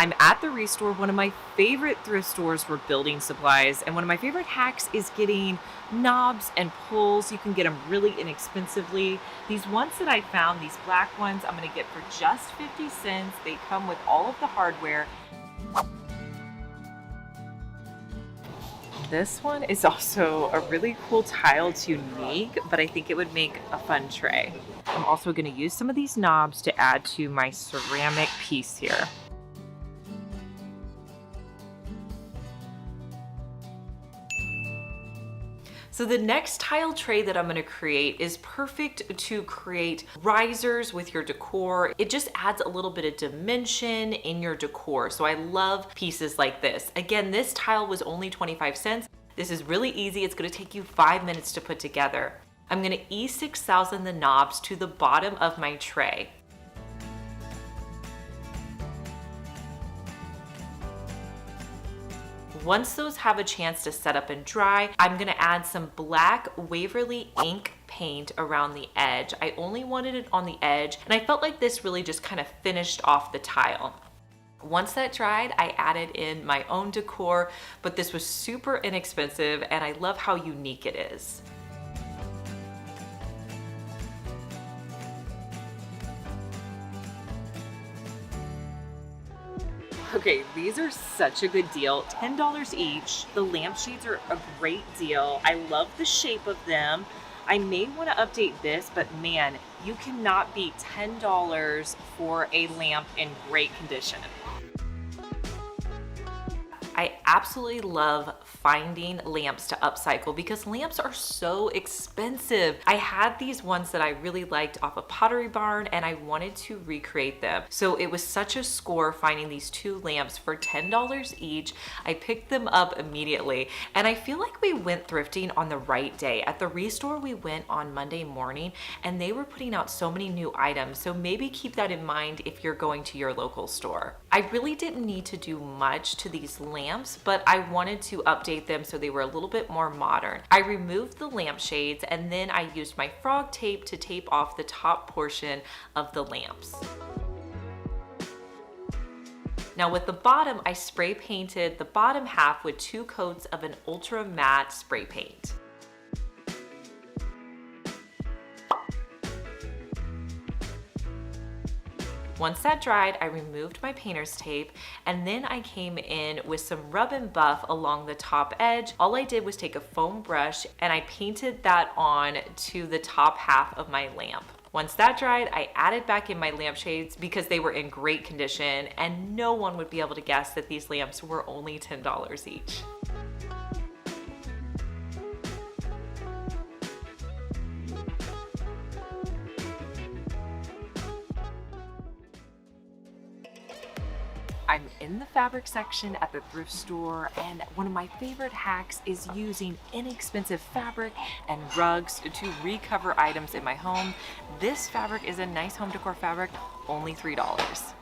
I'm at the Restore, one of my favorite thrift stores for building supplies. And one of my favorite hacks is getting knobs and pulls. You can get them really inexpensively. These ones that I found, these black ones, I'm going to get for just 50 cents. They come with all of the hardware. This one is also a really cool tile. It's unique, but I think it would make a fun tray. I'm also going to use some of these knobs to add to my ceramic piece here. So the next tile tray that I'm gonna create is perfect to create risers with your decor. It just adds a little bit of dimension in your decor. So I love pieces like this. Again, this tile was only 25 cents. This is really easy. It's gonna take you 5 minutes to put together. I'm gonna E6000 the knobs to the bottom of my tray. Once those have a chance to set up and dry, I'm gonna add some black Waverly ink paint around the edge. I only wanted it on the edge, and I felt like this really just kind of finished off the tile. Once that dried, I added in my own decor, but this was super inexpensive, and I love how unique it is. Okay, these are such a good deal. $10 each. The lampshades are a great deal. I love the shape of them. I may want to update this, but man, you cannot beat $10 for a lamp in great condition. I absolutely love finding lamps to upcycle because lamps are so expensive. I had these ones that I really liked off of Pottery Barn and I wanted to recreate them. So it was such a score finding these two lamps for $10 each. I picked them up immediately and I feel like we went thrifting on the right day. At the Restore, we went on Monday morning and they were putting out so many new items. So maybe keep that in mind if you're going to your local store. I really didn't need to do much to these lamps, but I wanted to update them so they were a little bit more modern. I removed the lampshades and then I used my frog tape to tape off the top portion of the lamps. Now with the bottom, I spray painted the bottom half with 2 coats of an ultra matte spray paint. Once that dried, I removed my painter's tape and then I came in with some rub and buff along the top edge. All I did was take a foam brush and I painted that on to the top half of my lamp. Once that dried, I added back in my lampshades because they were in great condition and no one would be able to guess that these lamps were only $10 each. I'm in the fabric section at the thrift store, and one of my favorite hacks is using inexpensive fabric and rugs to recover items in my home. This fabric is a nice home decor fabric, only $3.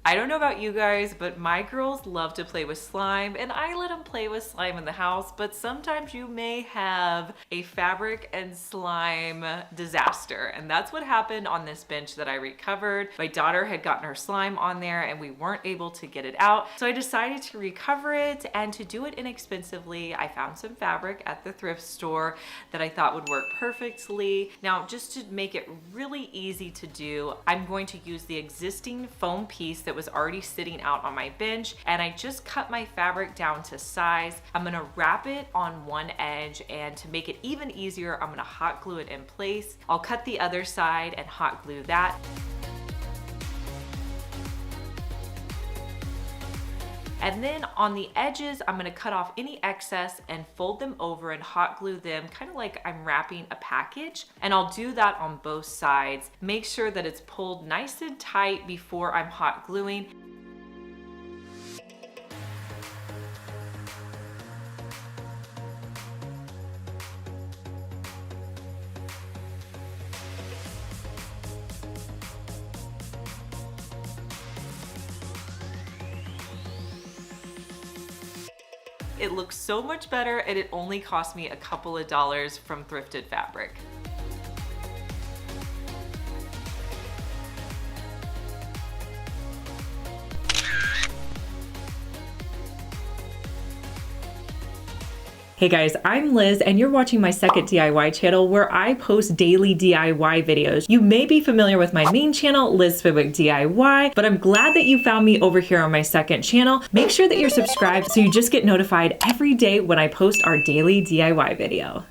I don't know about you guys, but my girls love to play with slime and I let them play with slime in the house, but sometimes you may have a fabric and slime disaster. And that's what happened on this bench that I recovered. My daughter had gotten her slime on there and we weren't able to get it out. So I decided to recover it, and to do it inexpensively, I found some fabric at the thrift store that I thought would work perfectly. Now, just to make it really easy to do, I'm going to use the existing foam piece that was already sitting out on my bench, and I just cut my fabric down to size. I'm gonna wrap it on one edge, and to make it even easier, I'm gonna hot glue it in place. I'll cut the other side and hot glue that. And then on the edges, I'm gonna cut off any excess and fold them over and hot glue them, kind of like I'm wrapping a package. And I'll do that on both sides. Make sure that it's pulled nice and tight before I'm hot gluing. It looks so much better, and it only cost me a couple of dollars from thrifted fabric. Hey guys, I'm Liz and you're watching my second DIY channel where I post daily DIY videos. You may be familiar with my main channel, Liz Fenwick DIY, but I'm glad that you found me over here on my second channel. Make sure that you're subscribed so you just get notified every day when I post our daily DIY video.